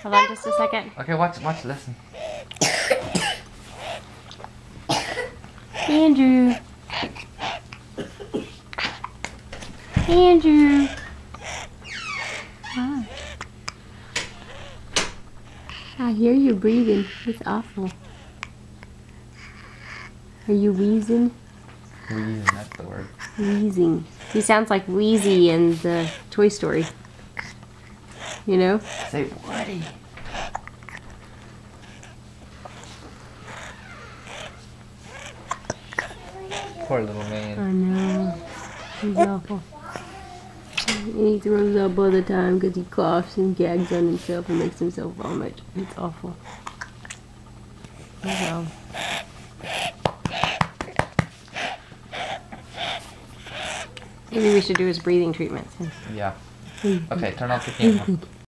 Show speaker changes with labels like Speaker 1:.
Speaker 1: Hold on just a second.
Speaker 2: Okay, watch, listen.
Speaker 1: Andrew. Andrew. Wow. I hear you breathing. It's awful. Are you wheezing?
Speaker 2: Wheezing, that's the word.
Speaker 1: Wheezing. He sounds like Wheezy in the Toy Story. You know?
Speaker 2: Say Woody. Poor little man.
Speaker 1: I know. He's awful. And he throws up all the time because he coughs and gags on himself and makes himself vomit. It's awful. Oh well. Maybe we should do his breathing treatments.
Speaker 2: Yeah. Okay, turn off the camera.